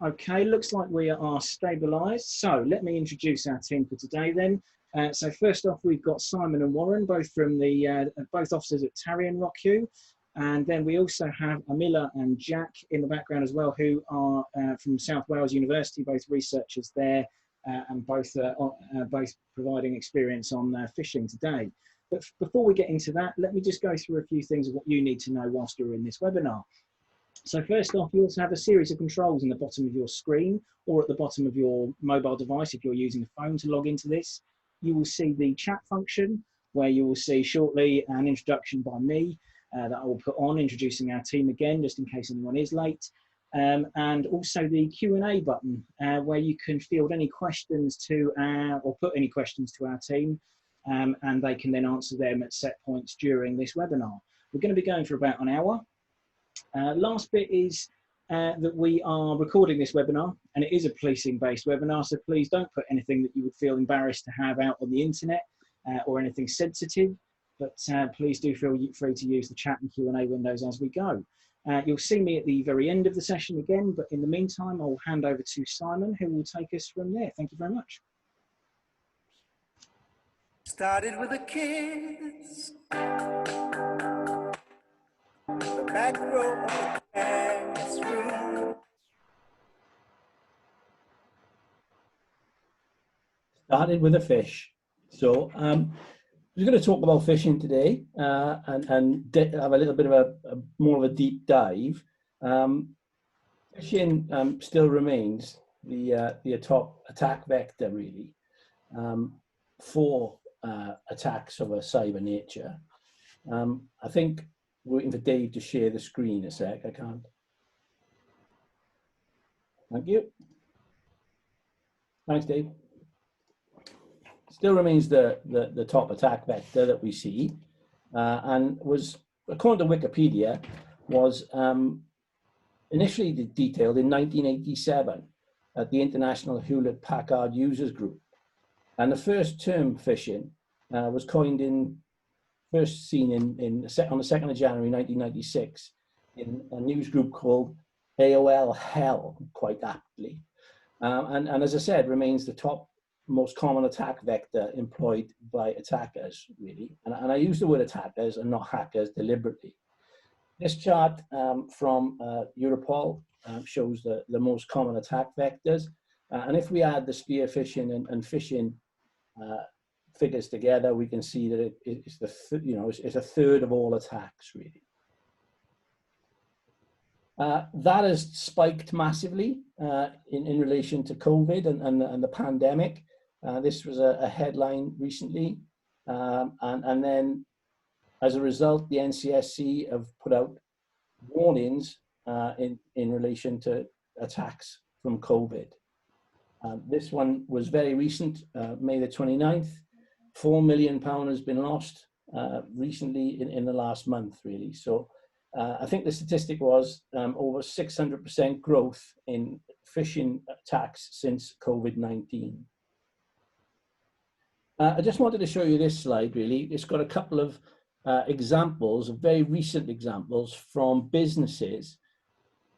Okay, looks like we are stabilised. So let me introduce our team for today then. So first off, we've got Simon and Warren, both from the both officers at Tarry and Rockhew. And then we also have Amila and Jack in the background as well, who are from South Wales University, both researchers there and both providing experience on phishing today. But before we get into that, let me just go through a few things of what you need to know whilst you're in this webinar. So first off, you also have a series of controls in the bottom of your screen or at the bottom of your mobile device if you're using a phone to log into this. You will see the chat function, where you will see shortly an introduction by me that I will put on, introducing our team again, just in case anyone is late. And also the Q&A button, where you can field any questions to or put any questions to our team, and they can then answer them at set points during this webinar. We're going to be going for about an hour. Last bit is that we are recording this webinar, and it is a policing-based webinar, so please don't put anything that you would feel embarrassed to have out on the internet or anything sensitive, but please do feel free to use the chat and Q&A windows as we go. You'll see me at the very end of the session again, but in the meantime, I'll hand over to Simon, who will take us from there. Thank you very much. Started with the kids, the back row of the classroom. Started with a fish. So we're going to talk about phishing today and have a little bit of a more of a deep dive. Phishing still remains the top attack vector, really, for attacks of a cyber nature. I think we're waiting for Dave to share the screen a sec. I can't. Thank you. Thanks, Dave. Still remains the top attack vector that we see, and was, according to Wikipedia, was initially detailed in 1987 at the International Hewlett-Packard Users Group. And the first term phishing was coined first seen on the 2nd of January 1996 in a news group called AOL Hell, quite aptly. And as I said, remains the top most common attack vector employed by attackers, really. And I use the word attackers and not hackers deliberately. This chart from Europol shows the most common attack vectors. And if we add the spear phishing and phishing figures together, we can see that it's it's a third of all attacks, really. That has spiked massively in relation to COVID and the pandemic. This was a headline recently, and then as a result, the NCSC have put out warnings in relation to attacks from COVID. This one was very recent, May the 29th. £4 million has been lost recently in the last month, really. So I think the statistic was over 600% growth in phishing attacks since COVID-19. I just wanted to show you this slide, really. It's got a couple of examples, very recent examples from businesses.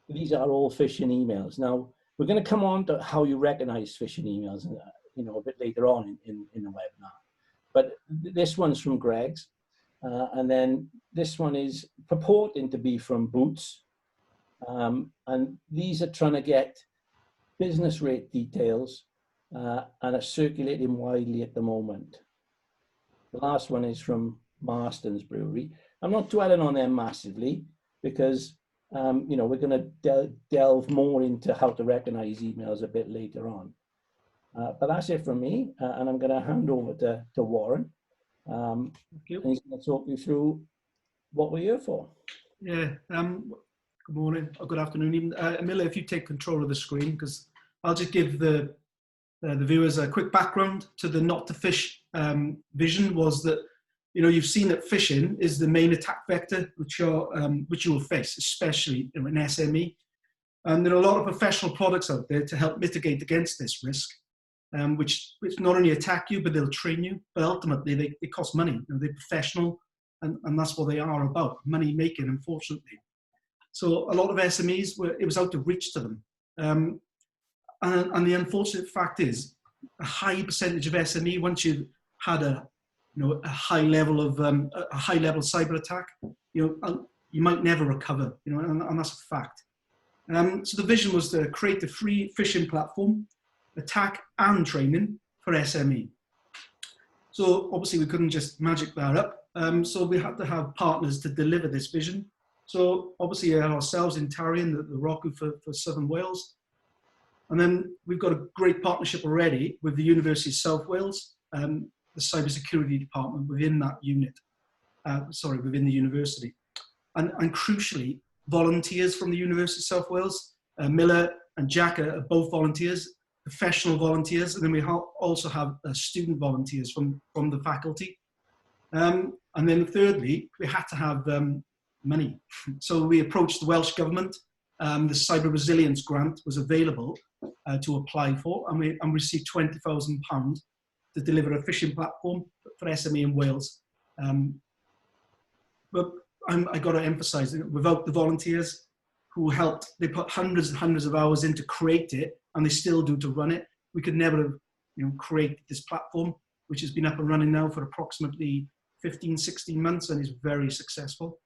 These are all phishing emails. Now, we're going to come on to how you recognize phishing emails, a bit later on in the webinar. But this one's from Greg's, and then this one is purporting to be from Boots, and these are trying to get business rate details and are circulating widely at the moment. The last one is from Marston's Brewery. I'm not dwelling on them massively because we're going to delve more into how to recognize emails a bit later on. But that's it from me, and I'm going to hand over to Warren. And he's going to talk you through what we're here for. Yeah. Good morning or good afternoon, even. Amila, if you take control of the screen, because I'll just give the viewers a quick background to the not to phish vision. Was that you've seen that phishing is the main attack vector which you will face, especially in an SME. And there are a lot of professional products out there to help mitigate against this risk, which not only attack you, but they'll train you. But ultimately, they cost money. They're professional, and that's what they are about, money making, unfortunately. So a lot of SMEs, it was out of reach to them. and the unfortunate fact is, a high percentage of SME, once you've had a high level of a high level cyber attack, you might never recover, and that's a fact. So the vision was to create a free phishing platform, attack and training for SME. So obviously we couldn't just magic that up. So we had to have partners to deliver this vision. So obviously ourselves in Tarion, the ROCU for Southern Wales. And then we've got a great partnership already with the University of South Wales, the cybersecurity department within that unit, within the university. And crucially, volunteers from the University of South Wales, Miller and Jack are both volunteers, professional volunteers, and then we also have student volunteers from the faculty. And then thirdly, we had to have money. So we approached the Welsh Government. The Cyber Resilience Grant was available to apply for, and we received £20,000 to deliver a phishing platform for SME in Wales. But I got to emphasise that without the volunteers who helped, they put hundreds and hundreds of hours in to create it, and they still do to run it. We could never have created this platform, which has been up and running now for approximately 15, 16 months and is very successful.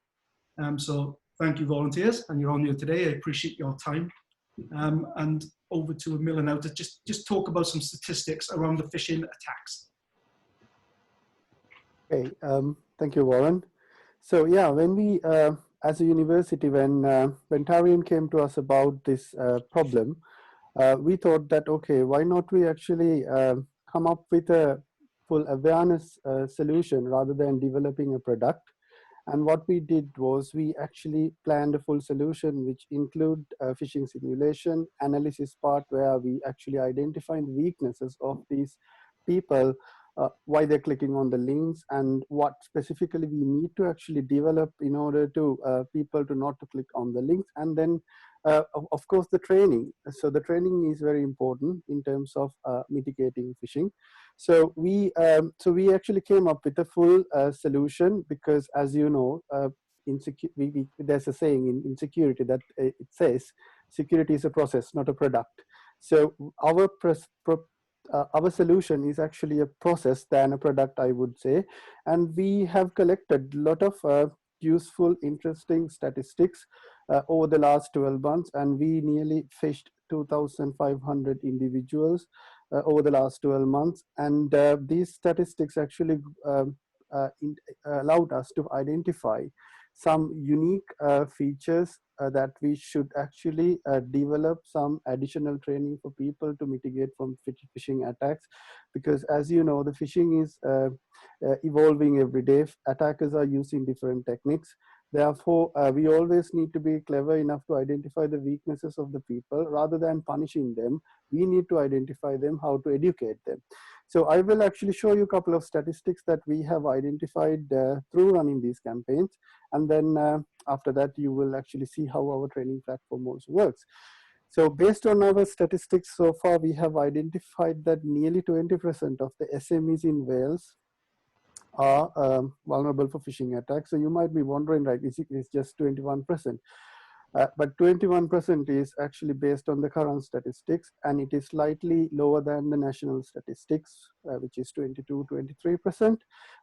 So thank you, volunteers, and you're on here today. I appreciate your time. And over to Miller now to just talk about some statistics around the phishing attacks. Okay, thank you, Warren. So yeah, when we, as a university, when Tarion came to us about this problem, we thought that, okay, why not we actually come up with a full awareness solution rather than developing a product. And what we did was we actually planned a full solution which include phishing simulation, analysis part where we actually identify the weaknesses of these people, why they're clicking on the links, and what specifically we need to actually develop in order to people to not to click on the links. And then of course the training. So the training is very important in terms of mitigating phishing. So we actually came up with a full solution because, as you know, there's a saying in security that it says security is a process, not a product. So our solution is actually a process than a product, I would say. And we have collected a lot of useful, interesting statistics over the last 12 months, and we nearly phished 2,500 individuals over the last 12 months. And these statistics actually allowed us to identify some unique features that we should actually develop some additional training for people to mitigate from phishing attacks. Because as you know, the phishing is evolving every day. Attackers are using different techniques. Therefore, we always need to be clever enough to identify the weaknesses of the people. Rather than punishing them, we need to identify them, how to educate them. So I will actually show you a couple of statistics that we have identified through running these campaigns. And then after that, you will actually see how our training platform also works. So based on our statistics so far, we have identified that nearly 20% of the SMEs in Wales are vulnerable for phishing attacks. So you might be wondering, right, it's just 21%. But 21% is actually based on the current statistics, and it is slightly lower than the national statistics, which is 22-23%.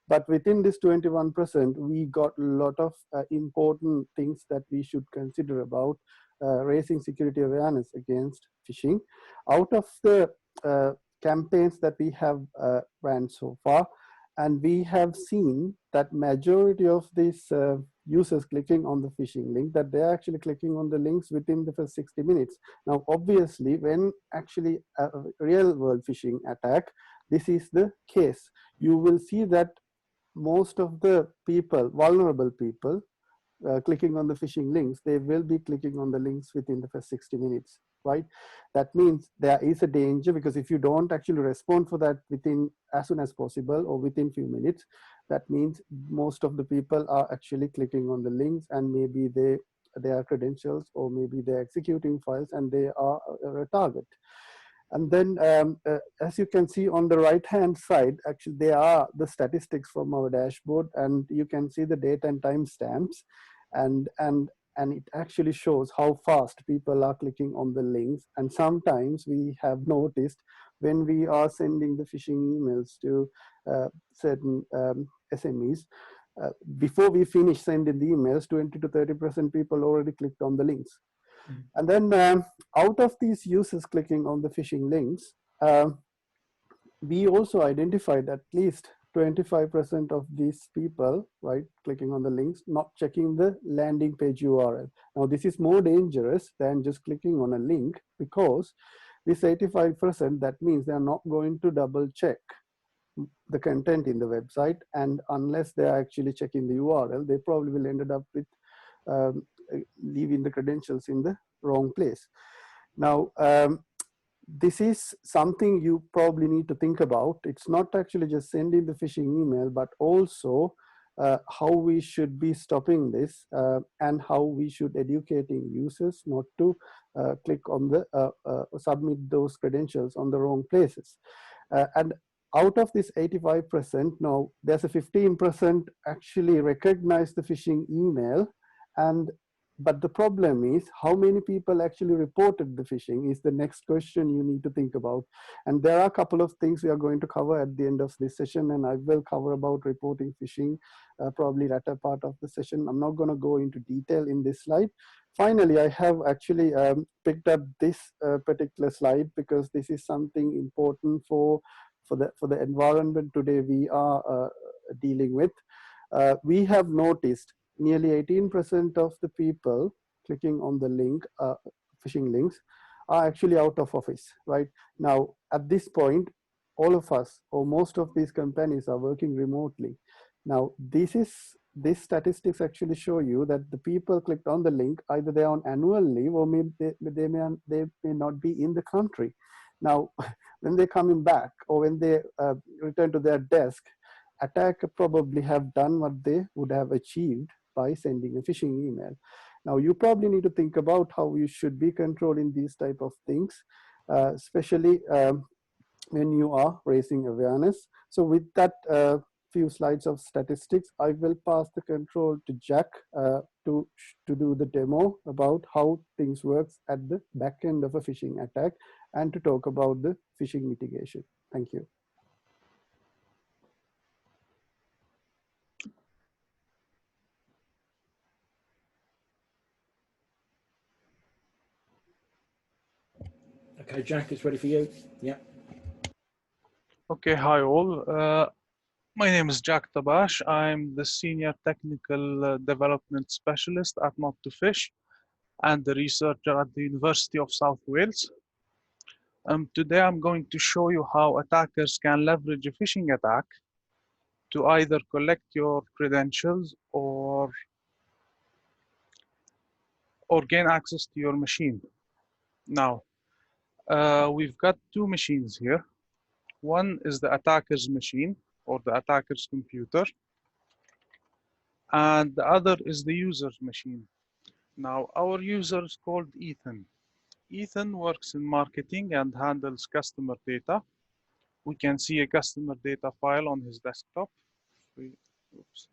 But within this 21%, we got a lot of important things that we should consider about raising security awareness against phishing. Out of the campaigns that we have ran so far, and we have seen that majority of these users clicking on the phishing link, that they're actually clicking on the links within the first 60 minutes. Now, obviously, when actually a real world phishing attack, this is the case. You will see that most of the people, vulnerable people, clicking on the phishing links, they will be clicking on the links within the first 60 minutes, right? That means there is a danger, because if you don't actually respond for that within as soon as possible or within few minutes, that means most of the people are actually clicking on the links, and maybe their credentials, or maybe they're executing files and they are a target. And then as you can see on the right hand side, actually there are the statistics from our dashboard, and you can see the date and time stamps, and and it actually shows how fast people are clicking on the links. And sometimes we have noticed when we are sending the phishing emails to certain SMEs, before we finish sending the emails, 20 to 30% people already clicked on the links. And then out of these users clicking on the phishing links, we also identified at least 25% of these people, right, clicking on the links, not checking the landing page URL. Now, this is more dangerous than just clicking on a link, because this 85%, that means they're not going to double check the content in the website, and unless they're actually checking the URL, they probably will end up with leaving the credentials in the wrong place. Now, this is something you probably need to think about. It's not actually just sending the phishing email, but also how we should be stopping this and how we should educating users not to click on the submit those credentials on the wrong places. And out of this 85%, now there's a 15% actually recognize the phishing email, but the problem is how many people actually reported the phishing is the next question you need to think about. And there are a couple of things we are going to cover at the end of this session, and I will cover about reporting phishing probably latter part of the session. I'm not going to go into detail in this slide. Finally, I have actually picked up this particular slide because this is something important for the environment today we are dealing with. We have noticed nearly 18% of the people clicking on the link, phishing links, are actually out of office, right? Now, at this point, all of us or most of these companies are working remotely. Now, these statistics actually show you that the people clicked on the link, either they're on annual leave or maybe they may not be in the country. Now, when they're coming back or when they return to their desk, attacker probably have done what they would have achieved by sending a phishing email. Now, you probably need to think about how you should be controlling these type of things, especially when you are raising awareness. So with that few slides of statistics, I will pass the control to Jack to do the demo about how things works at the back end of a phishing attack and to talk about the phishing mitigation. Thank you. Okay, Jack, it's ready for you. Yeah. Okay, hi all. My name is Jack Tabash. I'm the Senior Technical Development Specialist at Not2Phish and the researcher at the University of South Wales. Today I'm going to show you how attackers can leverage a phishing attack to either collect your credentials or gain access to your machine. Now, we've got two machines here. One is the attacker's machine or the attacker's computer, and the other is the user's machine. Now, our user is called Ethan. Ethan works in marketing and handles customer data. We can see a customer data file on his desktop. Oops.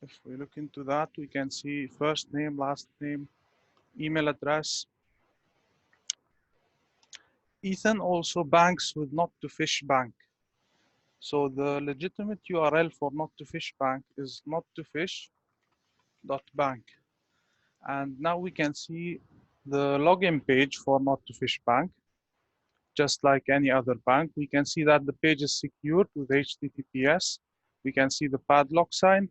If we look into that, we can see first name, last name, email address. Ethan also banks with Not2Phish Bank. So the legitimate URL for Not2Phish Bank is not2phish.bank. And now we can see the login page for Not2Phish Bank. Just like any other bank, we can see that the page is secured with HTTPS. We can see the padlock sign.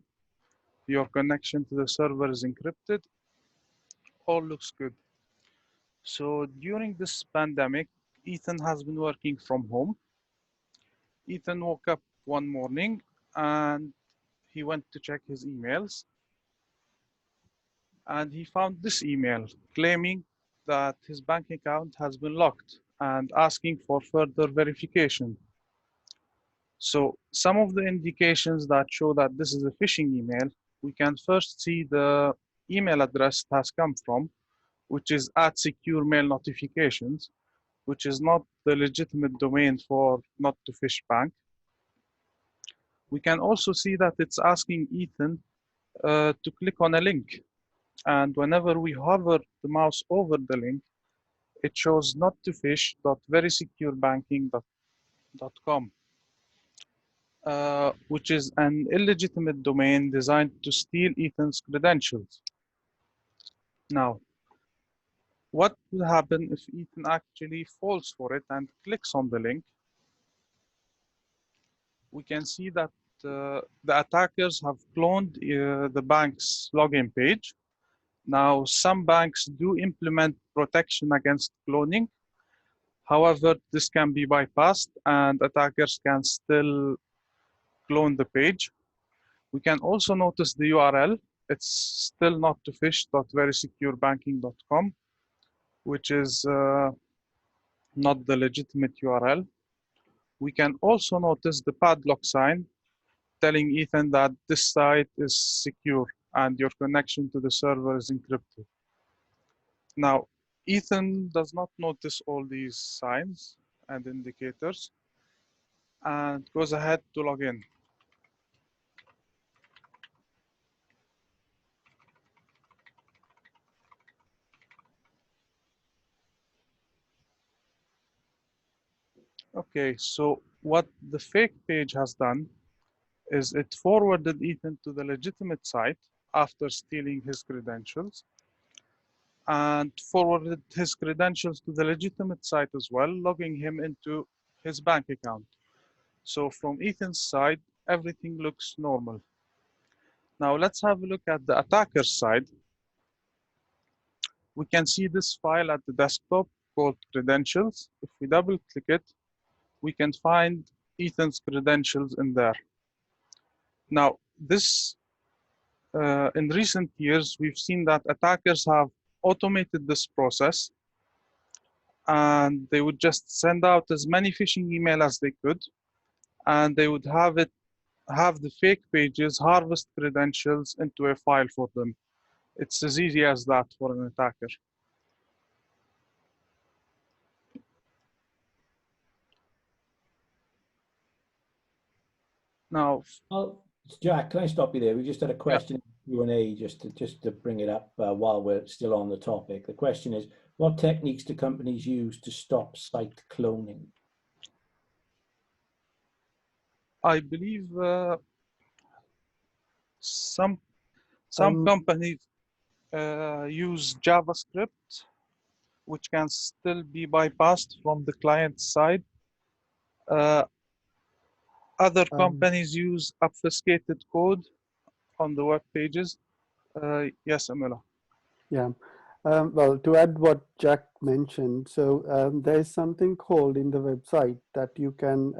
Your connection to the server is encrypted. All looks good. So during this pandemic, Ethan has been working from home. Ethan woke up one morning and he went to check his emails. And he found this email claiming that his bank account has been locked and asking for further verification. So some of the indications that show that this is a phishing email, we can first see the email address it has come from, which is @secure mail notifications, which is not the legitimate domain for not to phish bank. We can also see that it's asking Ethan to click on a link. And whenever we hover the mouse over the link, it shows not to phish.verysecurebanking.com, which is an illegitimate domain designed to steal Ethan's credentials. Now, what will happen if Ethan actually falls for it and clicks on the link? We can see that the attackers have cloned the bank's login page. Now, some banks do implement protection against cloning. However, this can be bypassed and attackers can still clone the page. We can also notice the URL. It's still not to phish.verysecurebanking.com, which is not the legitimate URL. We can also notice the padlock sign telling Ethan that this site is secure and your connection to the server is encrypted. Now, Ethan does not notice all these signs and indicators and goes ahead to log in. Okay, so what the fake page has done is it forwarded Ethan to the legitimate site after stealing his credentials and forwarded his credentials to the legitimate site as well, logging him into his bank account. So from Ethan's side, everything looks normal. Now let's have a look at the attacker's side. We can see this file at the desktop called credentials. If we double click it, we can find Ethan's credentials in there. Now, this in recent years, we've seen that attackers have automated this process and they would just send out as many phishing emails as they could, and they would have the fake pages harvest credentials into a file for them. It's as easy as that for an attacker. Now, Well, Jack, can I stop you there? We just had a question Q&A just to bring it up while we're still on the topic. The question is, what techniques do companies use to stop site cloning? I believe some companies use JavaScript, which can still be bypassed from the client side. Other companies use obfuscated code on the web pages. Yes, Amila. Yeah. Well, to add what Jack mentioned, so there is something called in the website that you can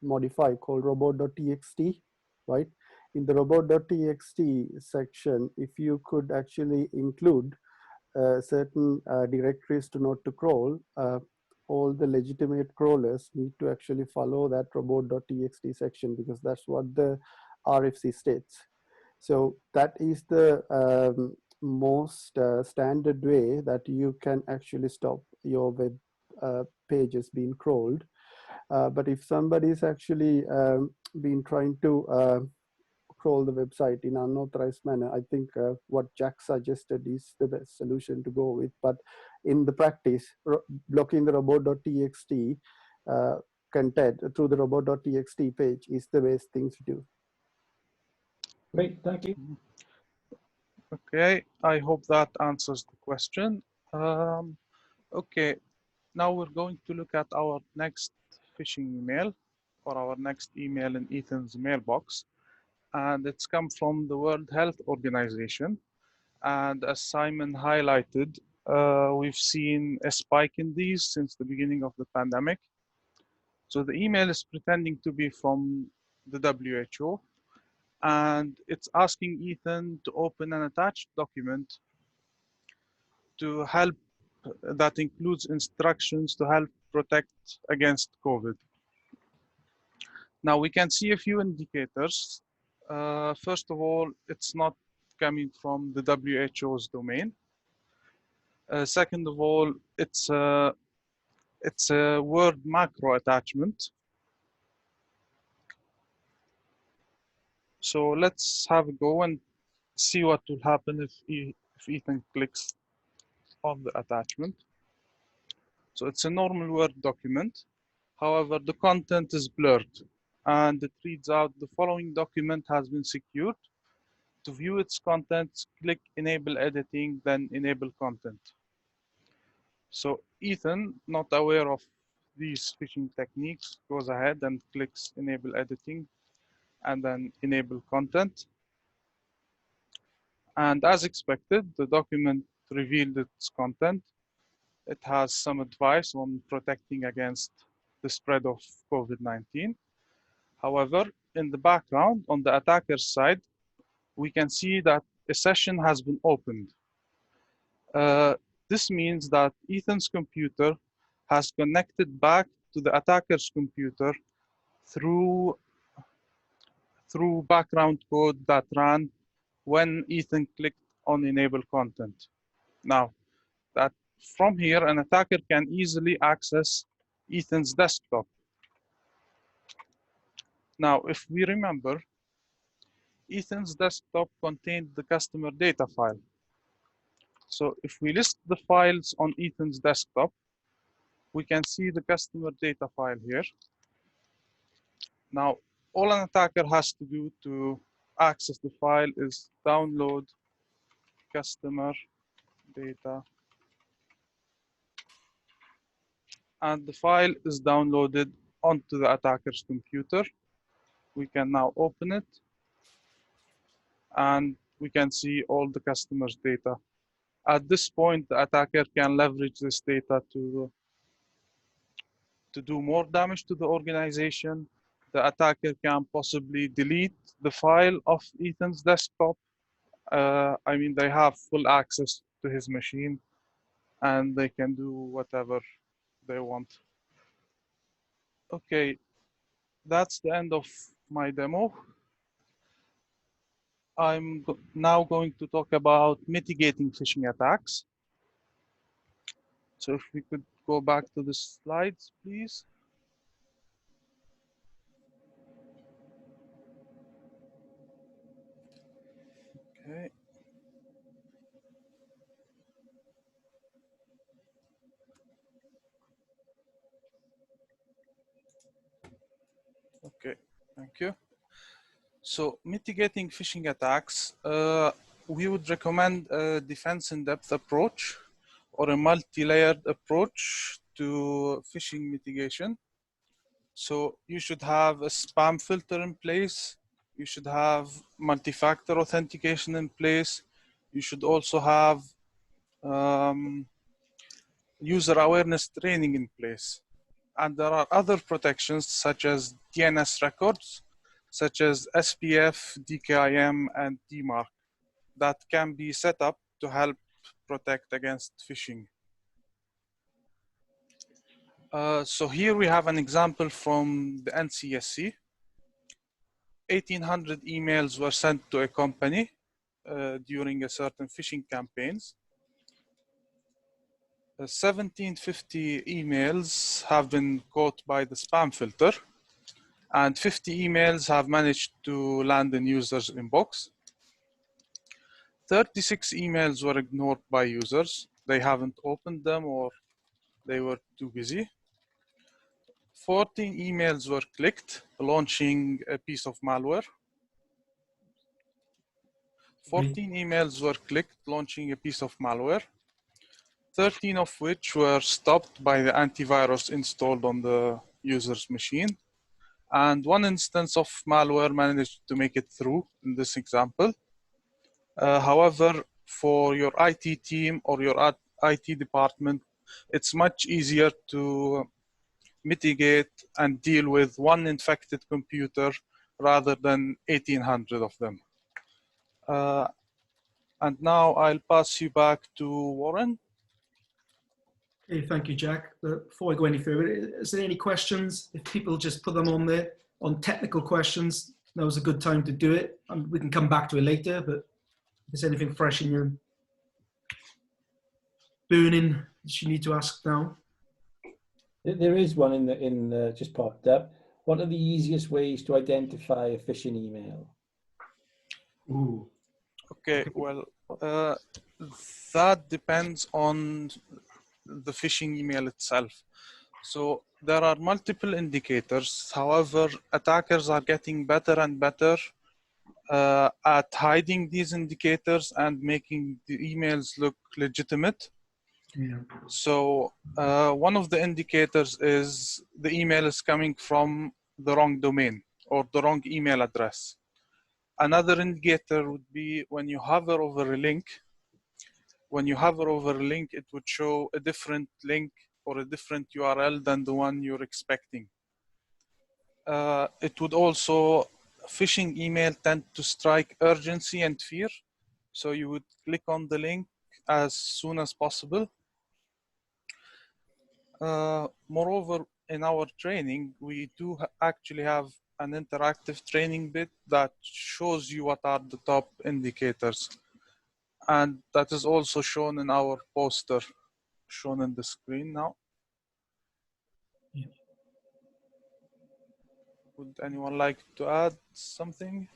modify called robot.txt, right? In the robot.txt section, if you could actually include certain directories to not to crawl, all the legitimate crawlers need to actually follow that robot.txt section because that's what the RFC states. So that is the most standard way that you can actually stop your web pages being crawled. But if somebody's actually been trying to crawl the website in an unauthorized manner, I think what Jack suggested is the best solution to go with. But in the practice, blocking the robot.txt content through the robot.txt page is the best thing to do. Great, thank you. Okay, I hope that answers the question. Okay, now we're going to look at our next phishing email or our next email in Ethan's mailbox. And it's come from the World Health Organization. And as Simon highlighted, we've seen a spike in these since the beginning of the pandemic. So the email is pretending to be from the WHO, and it's asking Ethan to open an attached document to help, that includes instructions to help protect against COVID. Now we can see a few indicators. First of all, it's not coming from the WHO's domain. Second of all, it's It's a Word macro attachment. So let's have a go and see what will happen if Ethan clicks on the attachment. So it's a normal Word document. However, the content is blurred and it reads out the following document has been secured. To view its contents, click Enable Editing, then Enable Content. So Ethan, not aware of these phishing techniques, goes ahead and clicks Enable Editing and then Enable Content. And as expected, the document revealed its content. It has some advice on protecting against the spread of COVID-19. However, in the background, on the attacker's side, we can see that a session has been opened. This means that Ethan's computer has connected back to the attacker's computer through background code that ran when Ethan clicked on Enable Content. Now, that from here, an attacker can easily access Ethan's desktop. Now, if we remember, Ethan's desktop contained the customer data file. So if we list the files on Ethan's desktop, we can see the customer data file here. Now, all an attacker has to do to access the file is download customer data. And the file is downloaded onto the attacker's computer. We can now open it and we can see all the customer's data. At this point, the attacker can leverage this data to do more damage to the organization. The attacker can possibly delete the file of Ethan's desktop. I mean, they have full access to his machine and they can do whatever they want. Okay, that's the end of my demo. I'm now going to talk about mitigating phishing attacks. So if we could go back to the slides, please. Okay. Okay, thank you. So mitigating phishing attacks, we would recommend a defense in-depth approach or a multi-layered approach to phishing mitigation. So you should have a spam filter in place. You should have multi-factor authentication in place. You should also have user awareness training in place. And there are other protections such as DNS records, such as SPF, DKIM, and DMARC that can be set up to help protect against phishing. So here we have an example from the NCSC. 1,800 emails were sent to a company during a certain phishing campaigns. 1,750 emails have been caught by the spam filter, and 50 emails have managed to land in users' inbox. 36 emails were ignored by users. They haven't opened them or they were too busy. 14 emails were clicked, launching a piece of malware. 14 emails were clicked, launching a piece of malware. 13 of which were stopped by the antivirus installed on the user's machine. And one instance of malware managed to make it through in this example. However, for your IT team or your IT department, it's much easier to mitigate and deal with one infected computer rather than 1,800 of them. And now I'll pass you back to Warren. Okay, thank you, Jack. Before I go any further, is there any questions? If people just put them on there on technical questions, now's a good time to do it. We can come back to it later, but if there's anything fresh in your burning that you need to ask now. There is one in the just popped up. What are the easiest ways to identify a phishing email? Ooh. Okay, well, that depends on the phishing email itself. So there are multiple indicators. However, attackers are getting better and better at hiding these indicators and making the emails look legitimate. Yeah. So one of the indicators is the email is coming from the wrong domain or the wrong email address. Another indicator would be when you hover over a link. When you hover over a link, it would show a different link or a different URL than the one you're expecting. It would also, phishing email tend to strike urgency and fear. So you would click on the link as soon as possible. Moreover, in our training, we do actually have an interactive training bit that shows you what are the top indicators. And that is also shown in our poster, shown on the screen now. Yeah. Would anyone like to add something?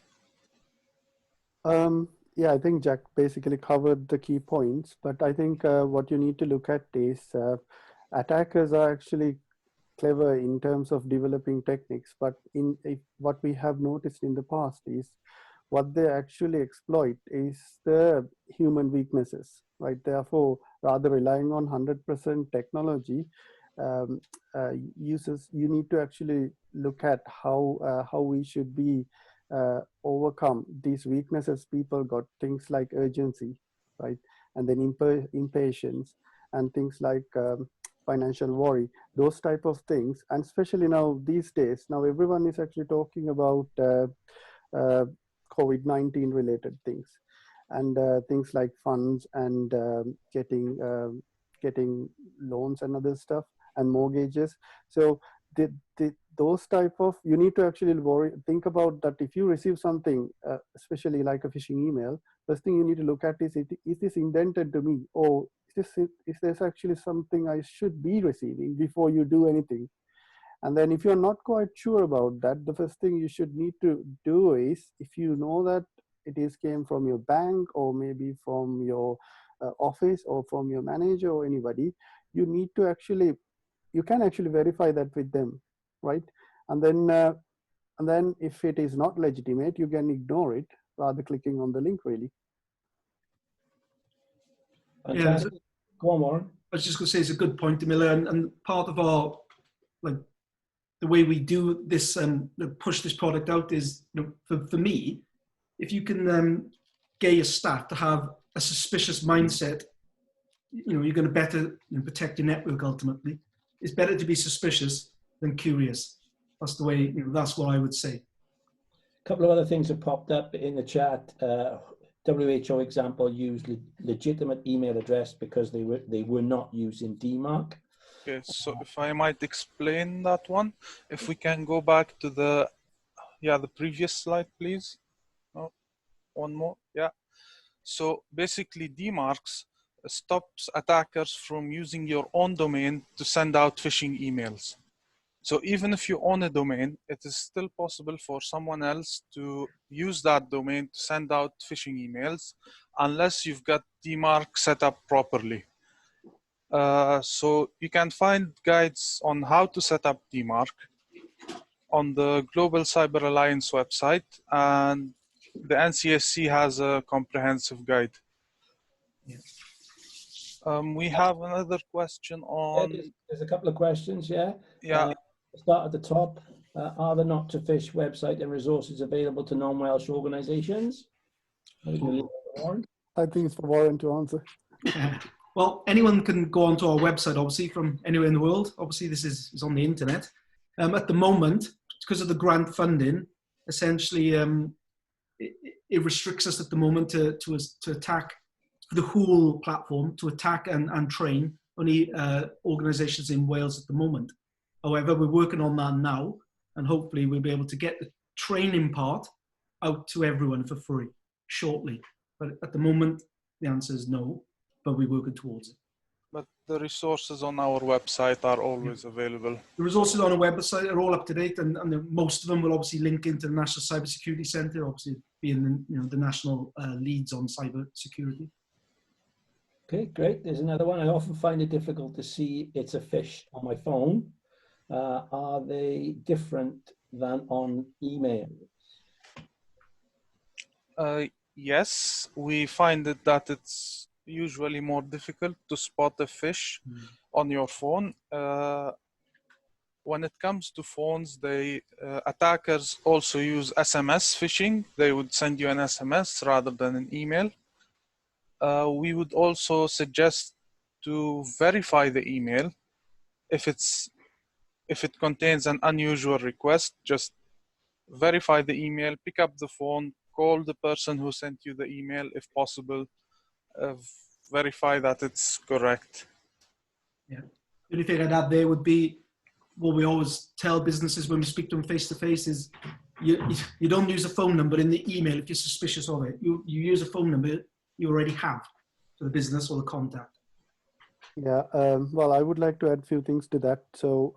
Yeah, I think Jack basically covered the key points, but I think what you need to look at is attackers are actually clever in terms of developing techniques, but what we have noticed in the past is what they actually exploit is the human weaknesses, right? Therefore, rather relying on 100% technology, you need to actually look at how we should be overcome these weaknesses. People got things like urgency, right? And then impatience and things like financial worry, those type of things. And especially now these days, now everyone is actually talking about COVID-19 related things, and things like funds and getting loans and other stuff and mortgages. So those type of, you need to actually think about that. If you receive something, especially like a phishing email, first thing you need to look at is this indented to me, or is this actually something I should be receiving before you do anything. And then if you're not quite sure about that, the first thing you should need to do is, if you know that came from your bank or maybe from your office or from your manager or anybody, you need to actually, you can actually verify that with them, right? And then if it is not legitimate, you can ignore it rather clicking on the link, really. Fantastic. Yeah, Go on, Warren. I was just going to say it's a good point, Miller, and part of our, like, the way we do this and push this product out is, for me, if you can get your staff to have a suspicious mindset, you're going to better protect your network. Ultimately, it's better to be suspicious than curious. That's the way. That's what I would say. A couple of other things have popped up in the chat. WHO example used legitimate email address because they were not using DMARC. Okay, so if I might explain that one, if we can go back to the previous slide, please. Oh, one more, yeah. So basically, DMARCs stops attackers from using your own domain to send out phishing emails. So even if you own a domain, it is still possible for someone else to use that domain to send out phishing emails, unless you've got DMARC set up properly. So you can find guides on how to set up DMARC on the Global Cyber Alliance website, and the NCSC has a comprehensive guide. We have another question on... Yeah, there's a couple of questions, yeah? Yeah. Start at the top. Are the Not to Phish website and resources available to non-Welsh organisations? I think it's for Warren to answer. Well, anyone can go onto our website, obviously, from anywhere in the world. Obviously, this is on the internet. At the moment, because of the grant funding, essentially, it restricts us at the moment to attack the whole platform, to attack and train only organisations in Wales at the moment. However, we're working on that now, and hopefully we'll be able to get the training part out to everyone for free shortly. But at the moment, the answer is no, but we're working towards it. But the resources on our website are always available. The resources on our website are all up to date, and most of them will obviously link into the National Cybersecurity Centre, obviously being the national leads on cybersecurity. Okay, great. There's another one. I often find it difficult to see it's a phish on my phone. Are they different than on email? Yes, we find that it's usually more difficult to spot a phish on your phone. When it comes to phones, attackers also use SMS phishing. They would send you an SMS rather than an email. We would also suggest to verify the email. If it contains an unusual request, just verify the email, pick up the phone, call the person who sent you the email if possible, verify that it's correct. Yeah. The only thing I'd add there would be what we always tell businesses when we speak to them face to face is you don't use a phone number in the email if you're suspicious of it. You use a phone number you already have for the business or the contact. Yeah, well, I would like to add a few things to that. So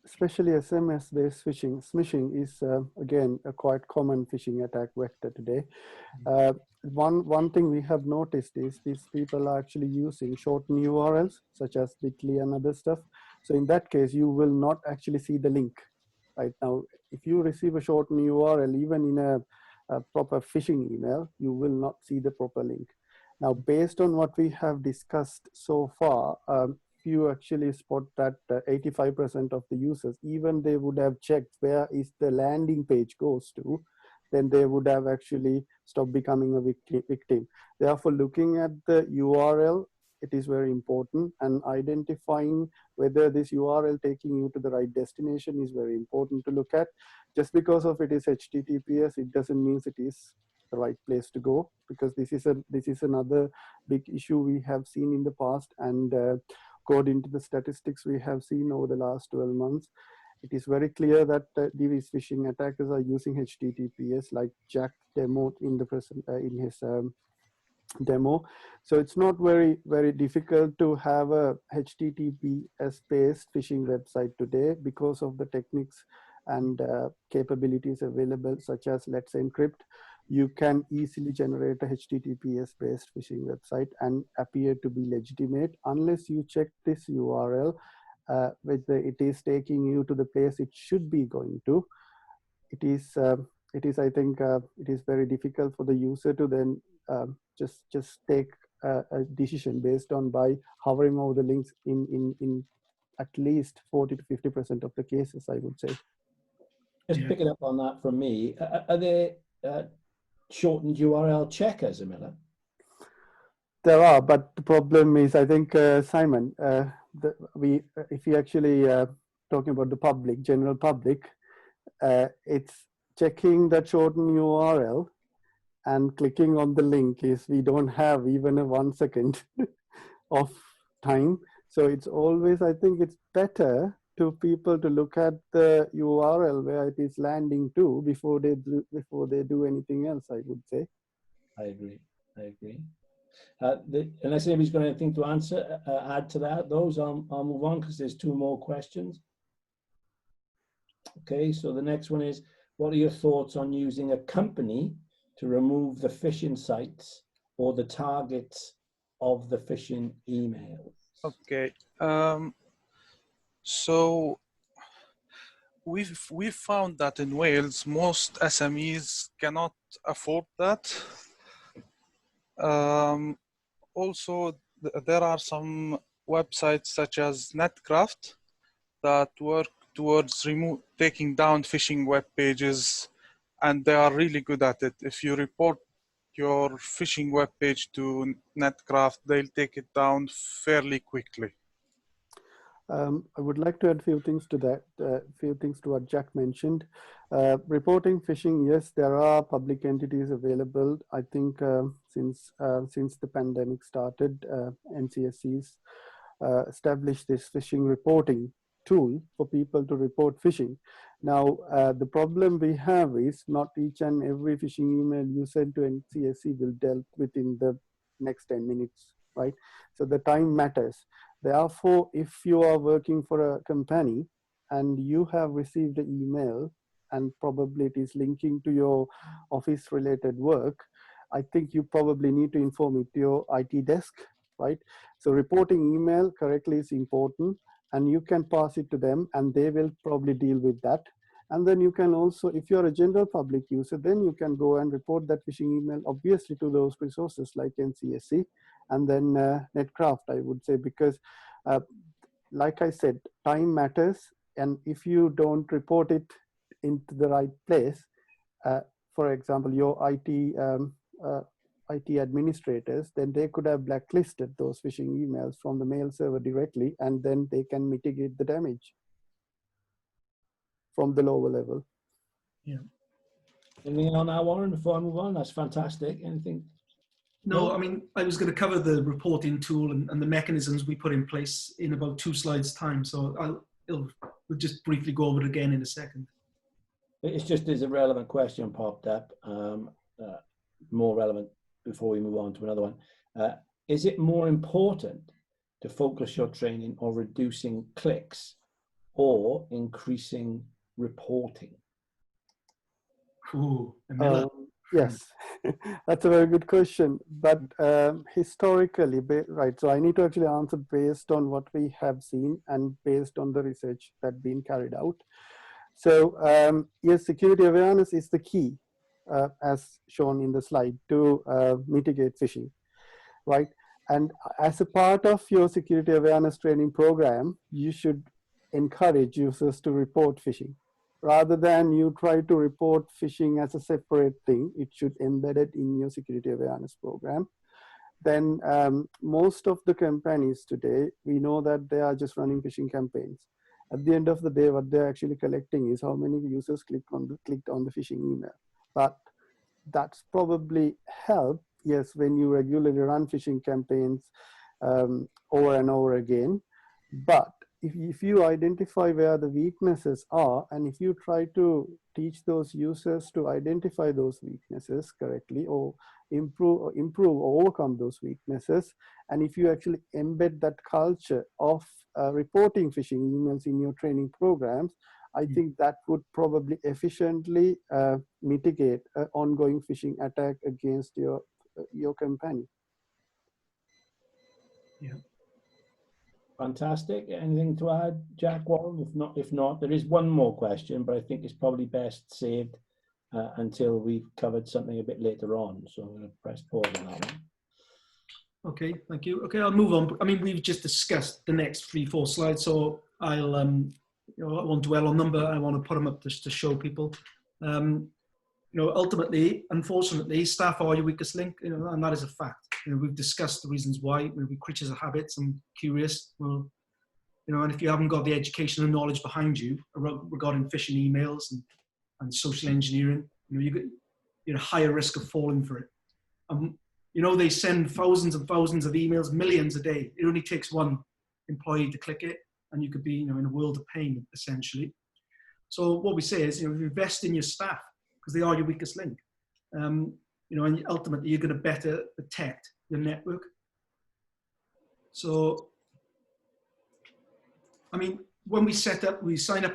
especially SMS-based phishing, smishing is, again, a quite common phishing attack vector today. One thing we have noticed is these people are actually using shortened URLs, such as bit.ly and other stuff. So in that case, you will not actually see the link. Right now, if you receive a shortened URL, even in a proper phishing email, you will not see the proper link. Now, based on what we have discussed so far, you actually spot that 85% of the users, even they would have checked where is the landing page goes to, then they would have actually stopped becoming a victim. Therefore, looking at the URL, it is very important, and identifying whether this URL taking you to the right destination is very important to look at. Just because of it is HTTPS, it doesn't mean it is the right place to go, because this is another big issue we have seen in the past, and according to the statistics we have seen over the last 12 months, it is very clear that these phishing attackers are using HTTPS, like Jack demoed in the present in his demo. So it's not very difficult to have a HTTPS based phishing website today because of the techniques and capabilities available, such as Let's Encrypt. You can easily generate a HTTPS based phishing website and appear to be legitimate unless you check this URL whether it is taking you to the place it should be going to. It is I think it is very difficult for the user to then just take a decision based on by hovering over the links in at least 40 to 50% of the cases, I would say. Just picking up on that from me, are there shortened URL checkers, Amila? There are, but the problem is, I think, Simon, if you actually talking about the public, general public, it's checking that shortened URL and clicking on the link is, we don't have even a 1 second of time. So it's always, I think it's better to people to look at the URL where it is landing to before they do anything else, I would say. I agree. Unless anybody's got anything to add to that, I'll move on because there's 2 more questions. Okay, so the next one is, what are your thoughts on using a company to remove the phishing sites or the targets of the phishing emails? Okay, so we've found that in Wales, most SMEs cannot afford that. Also, there are some websites such as Netcraft that work towards taking down phishing web pages, and they are really good at it. If you report your phishing web page to Netcraft, they'll take it down fairly quickly. I would like to add a few things to that, few things to what Jack mentioned. Reporting phishing, yes, there are public entities available. I think since the pandemic started, NCSC's established this phishing reporting tool for people to report phishing. Now, the problem we have is not each and every phishing email you send to NCSC will dealt within the next 10 minutes right? So the time matters. Therefore, if you are working for a company and you have received an email and probably it is linking to your office related work, I think you probably need to inform it to your IT desk, right? So reporting email correctly is important, and you can pass it to them and they will probably deal with that. And then you can also, if you're a general public user, then you can go and report that phishing email, obviously, to those resources like NCSC and then Netcraft, I would say, because like I said, time matters. And if you don't report it into the right place, for example, your IT administrators, then they could have blacklisted those phishing emails from the mail server directly, and then they can mitigate the damage from the lower level. Yeah. Anything on that, Warren, before I move on? That's fantastic. Anything? No, I mean, I was going to cover the reporting tool and the mechanisms we put in place in about 2 slides time. So we'll just briefly go over it again in a second. It's just there's a relevant question popped up, more relevant before we move on to another one. Is it more important to focus your training on reducing clicks or increasing reporting? Ooh, Yes, that's a very good question. But historically, right, so I need to actually answer based on what we have seen and based on the research that's been carried out. So yes, security awareness is the key, as shown in the slide, to mitigate phishing, right? And as a part of your security awareness training program, you should encourage users to report phishing. Rather than you try to report phishing as a separate thing, it should embed it in your security awareness program. Then most of the companies today, we know that they are just running phishing campaigns. At the end of the day, what they're actually collecting is how many users clicked on the phishing email. But that's probably help, yes, when you regularly run phishing campaigns over and over again. But if you identify where the weaknesses are, and if you try to teach those users to identify those weaknesses correctly, or improve or overcome those weaknesses, and if you actually embed that culture of reporting phishing emails in your training programs, I think that would probably efficiently mitigate an ongoing phishing attack against your company. Yeah. Fantastic. Anything to add, Jack, Warren? If not, there is one more question, but I think it's probably best saved until we've covered something a bit later on. So I'm going to press pause on that one. Okay, thank you. Okay, I'll move on. I mean, we've just discussed the next 3-4 slides, so I'll I won't dwell on them, but I want to put them up just to show people. Ultimately, unfortunately, staff are your weakest link, and that is a fact. We've discussed the reasons why. We're creatures of habits and curious. Well, and if you haven't got the education and knowledge behind you regarding phishing emails and social engineering, you're at a higher risk of falling for it. They send thousands and thousands of emails, millions a day. It only takes one employee to click it, and you could be, in a world of pain, essentially. So what we say is, invest in your staff because they are your weakest link. And ultimately you're going to better protect your network. So, I mean, when we sign up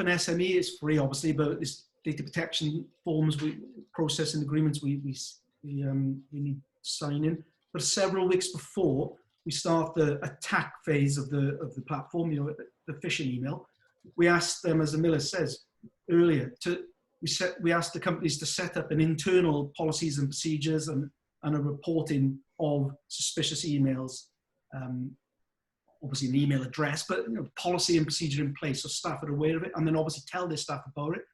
an SME, it's free, obviously, but this data protection forms, processing agreements, we need to sign in. But several weeks before we start the attack phase of the platform, the phishing email, we asked them, as Amila says earlier, we asked the companies to set up an internal policies and procedures and a reporting of suspicious emails, obviously an email address, but policy and procedure in place so staff are aware of it, and then obviously tell their staff about it,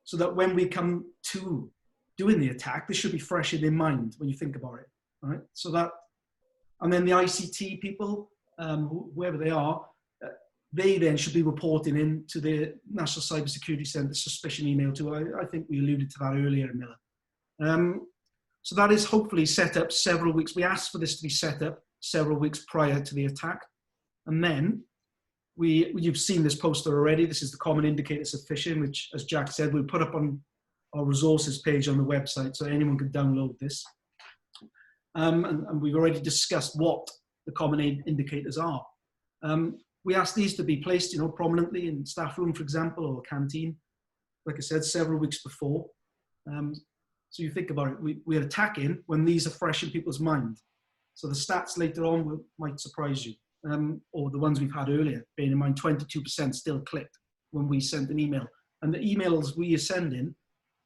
so that when we come to doing the attack, this should be fresh in their mind when you think about it, right? So that, and then the ICT people, whoever they are, they then should be reporting in to the National Cybersecurity Centre suspicion email too. I think we alluded to that earlier, Miller. So that is hopefully set up several weeks. We asked for this to be set up several weeks prior to the attack. And then you've seen this poster already. This is the common indicators of phishing, which, as Jack said, we'll put up on our resources page on the website so anyone can download this. and we've already discussed what the common indicators are. We asked these to be placed, prominently in staff room, for example, or canteen, like I said, several weeks before. So you think about it, we're attacking when these are fresh in people's mind. So the stats later on might surprise you, or the ones we've had earlier, bearing in mind 22% still clicked when we sent an email. And the emails we are sending,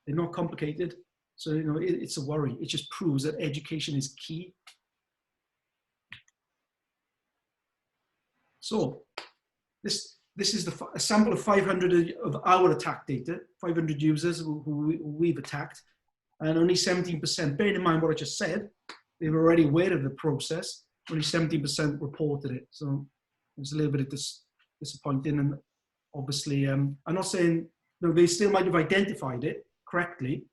they're not complicated. So, it's a worry. It just proves that education is key. So this is a sample of 500 of our attack data, 500 users who we've attacked, and only 17%, bearing in mind what I just said, they were already aware of the process, only 17% reported it. So it's a little bit of disappointing. And obviously, I'm not saying, they still might have identified it correctly,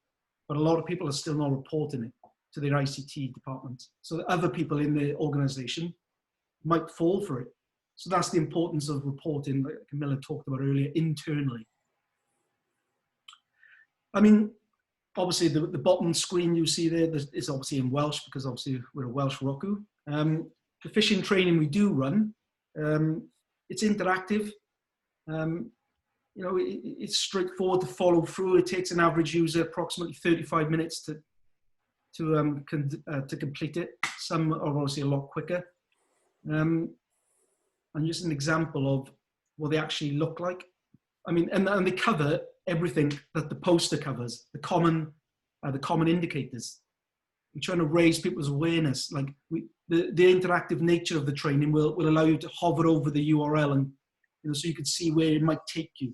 but a lot of people are still not reporting it to their ICT department. So that other people in the organization might fall for it. So that's the importance of reporting, like Camilla talked about earlier, internally. I mean, obviously the bottom screen you see there is obviously in Welsh, because obviously we're a Welsh Roku. The phishing training we do run, it's interactive. It's straightforward to follow through. It takes an average user approximately 35 minutes to complete it. Some are obviously a lot quicker. And just an example of what they actually look like. I mean, and they cover everything that the poster covers, the common indicators. We're trying to raise people's awareness. Like the interactive nature of the training will allow you to hover over the URL and so you can see where it might take you.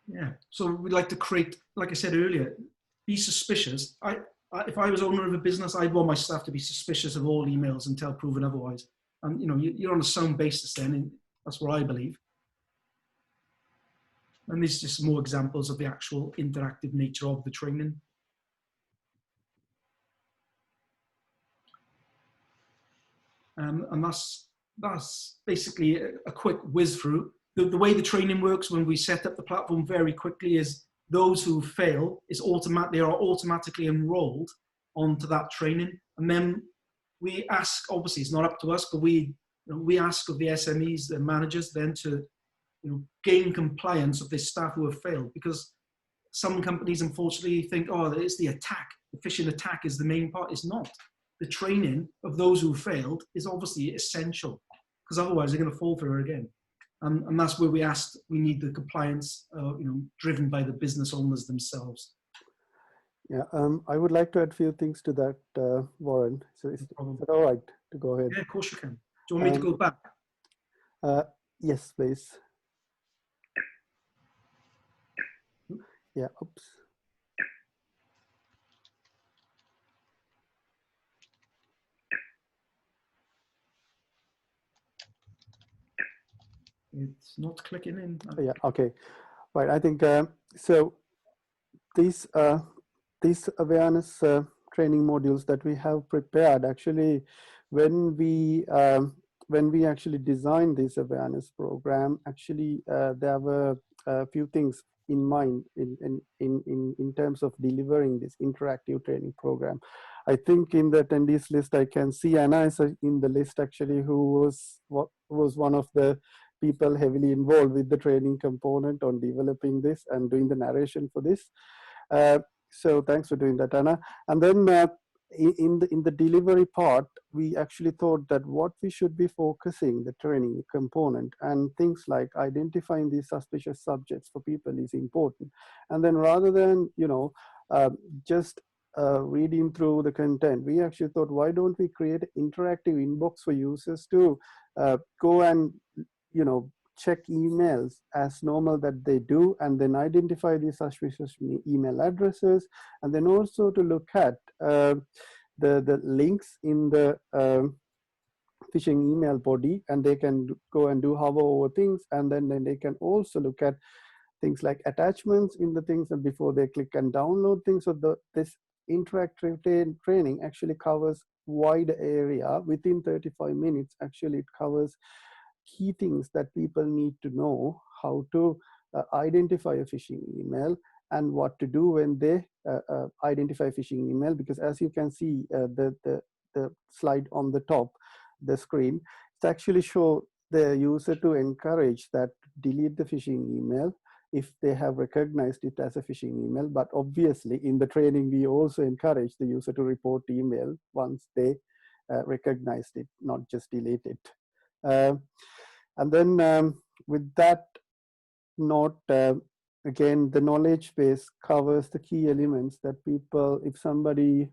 Yeah. So we'd like to create, like I said earlier, be suspicious. If I was owner of a business, I'd want my staff to be suspicious of all emails until proven otherwise. And you're on a sound basis then, and that's what I believe. And these are just more examples of the actual interactive nature of the training. And that's basically a quick whiz through. The way the training works when we set up the platform very quickly is those who fail they are automatically enrolled onto that training. And then we ask, obviously it's not up to us, but we ask of the SMEs, the managers, then to gain compliance of the staff who have failed, because some companies unfortunately think, oh, it's the attack, the phishing attack is the main part. It's not. The training of those who failed is obviously essential, because otherwise they're going to fall through again. And that's where we need the compliance, driven by the business owners themselves. Yeah, I would like to add a few things to that, Warren. So is it all right to go ahead? Yeah, of course you can. Do you want me to go back? Yes, please. Yeah, oops. It's not clicking in. Yeah, okay. Right, I think, so these awareness training modules that we have prepared, actually, when we actually designed this awareness program, actually there were a few things in mind in terms of delivering this interactive training program. I think in the attendees list, I can see Anna is in the list actually, who was one of the people heavily involved with the training component on developing this and doing the narration for this. So thanks for doing that, Anna. And then in the delivery part, we actually thought that what we should be focusing the training component and things like identifying these suspicious subjects for people is important. And then rather than just reading through the content, we actually thought, why don't we create an interactive inbox for users to go and check emails as normal that they do, and then identify these suspicious email addresses, and then also to look at the links in the phishing email body, and they can go and do hover over things, and then they can also look at things like attachments in the things and before they click and download things. So this interactive training actually covers wide area. Within 35 minutes, actually it covers key things that people need to know, how to identify a phishing email and what to do when they identify phishing email, because as you can see, the slide on the top, the screen, it actually show the user to encourage that delete the phishing email if they have recognized it as a phishing email. But obviously in the training, we also encourage the user to report email once they recognized it, not just delete it. And then with that note, again, the knowledge base covers the key elements that people, if somebody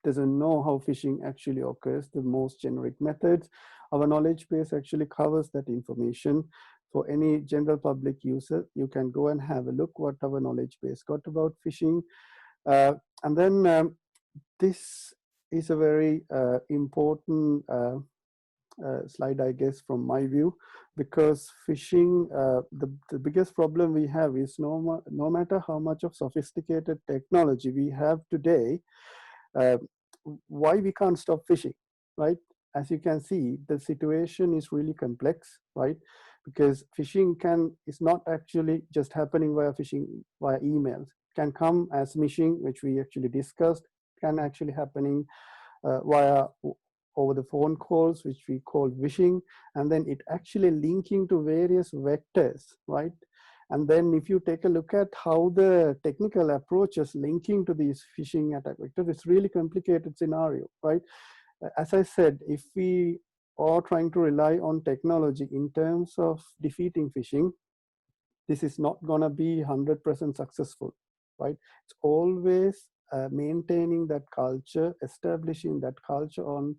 doesn't know how phishing actually occurs, the most generic methods, our knowledge base actually covers that information. For any general public user, you can go and have a look what our knowledge base got about phishing. And then this is a very important slide, I guess, from my view, because phishing, the biggest problem we have is no matter how much of sophisticated technology we have today, why we can't stop phishing, right? As you can see, the situation is really complex, right? Because phishing is not actually just happening via phishing via emails. It can come as phishing, which we actually discussed, can actually happening via over the phone calls, which we call phishing, and then it actually linking to various vectors, right? And then if you take a look at how the technical approaches linking to these phishing attack vectors, it's really complicated scenario, right? As I said, if we are trying to rely on technology in terms of defeating phishing, this is not gonna be 100% successful, right? It's always maintaining that culture, establishing that culture on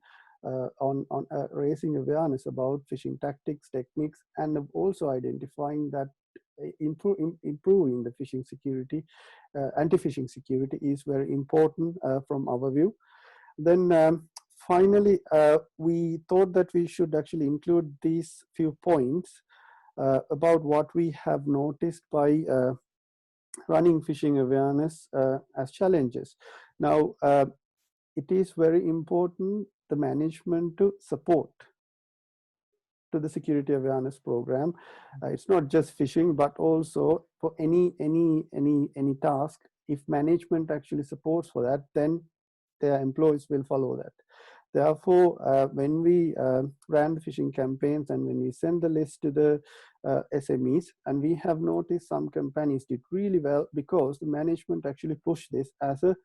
raising awareness about phishing tactics, techniques, and also identifying that improving the phishing security, anti-phishing security is very important from our view. Then finally, we thought that we should actually include these few points about what we have noticed by running phishing awareness as challenges. Now, it is very important the management to support to the security awareness program. It's not just phishing, but also for any task. If management actually supports for that, then their employees will follow that. Therefore, when we ran the phishing campaigns and when we send the list to the SMEs, and we have noticed some companies did really well because the management actually pushed this as a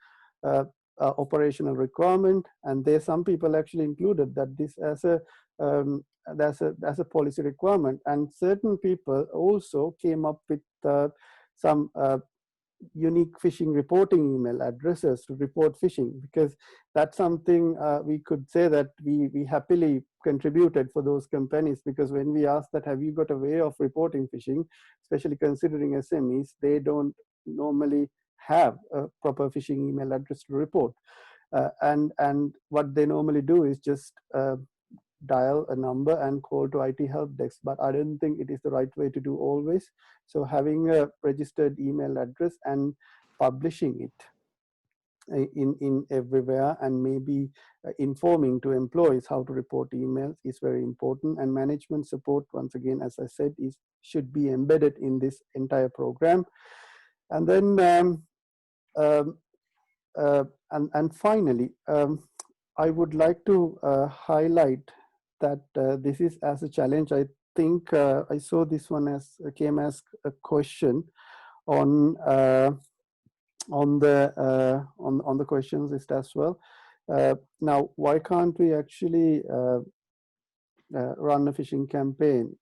operational requirement, and there some people actually included that this as a policy requirement, and certain people also came up with some unique phishing reporting email addresses to report phishing, because that's something we could say that we happily contributed for those companies, because when we asked that have you got a way of reporting phishing, especially considering SMEs, they don't normally have a proper phishing email address to report, and what they normally do is just dial a number and call to IT help desk, but I don't think it is the right way to do always. So having a registered email address and publishing it in everywhere, and maybe informing to employees how to report emails is very important. And management support, once again, as I said, should be embedded in this entire program. And then and finally, I would like to highlight that this is as a challenge. I think I saw this one came as a question on the questions list as well. Now, why can't we actually run a phishing campaign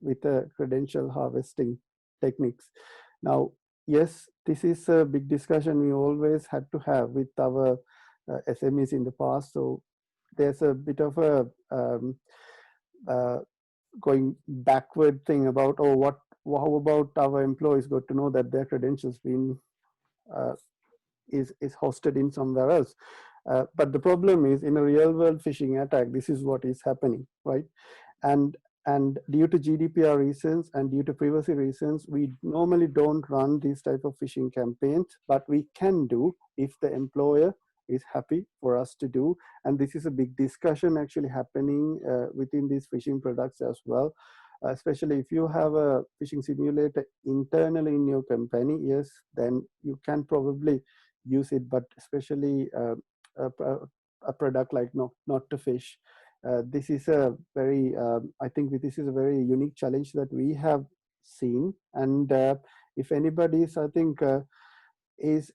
with a credential harvesting techniques? Now, yes, this is a big discussion we always had to have with our SMEs in the past. So there's a bit of a going backward thing about, oh, how about our employees got to know that their credentials been is hosted in somewhere else? But the problem is, in a real world phishing attack, this is what is happening, right? And due to GDPR reasons and due to privacy reasons, we normally don't run these type of phishing campaigns, but we can do if the employer is happy for us to do. And this is a big discussion actually happening within these phishing products as well. Especially if you have a phishing simulator internally in your company, yes, then you can probably use it, but especially a product like not to fish. This is a very, I think this is a very unique challenge that we have seen. And if anybody is, I think, is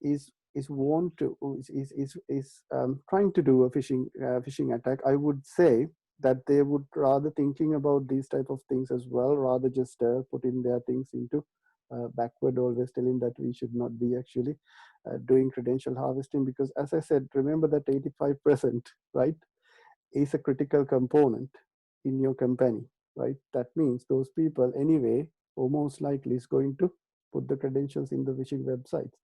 want to is trying to do a phishing attack, I would say that they would rather thinking about these type of things as well, rather just putting their things into backward, always telling that we should not be actually doing credential harvesting, because as I said, remember that 85%, right, is a critical component in your company, right? That means those people anyway, or most likely, is going to put the credentials in the phishing websites,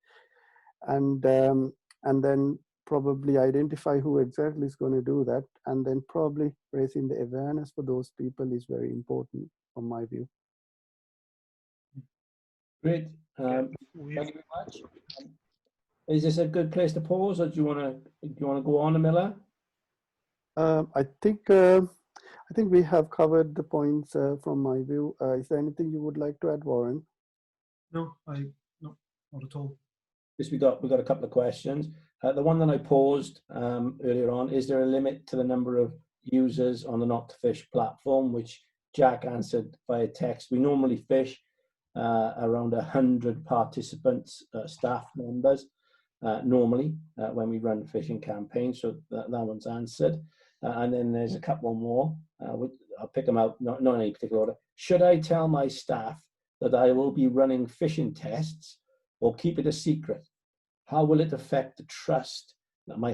and then probably identify who exactly is going to do that, and then probably raising the awareness for those people is very important from my view. Great. Thank you very much. Is this a good place to pause, or do you want to go on, Miller? I think we have covered the points from my view. Is there anything you would like to add, Warren? No, not at all. Yes, we got a couple of questions. The one that I paused earlier on, is there a limit to the number of users on the Not to Fish platform, which Jack answered via text. We normally fish around 100 participants, staff members, normally when we run phishing campaigns, so that one's answered. And then there's a couple more. I'll pick them out, not in any particular order. Should I tell my staff that I will be running phishing tests, or keep it a secret? How will it affect the trust that my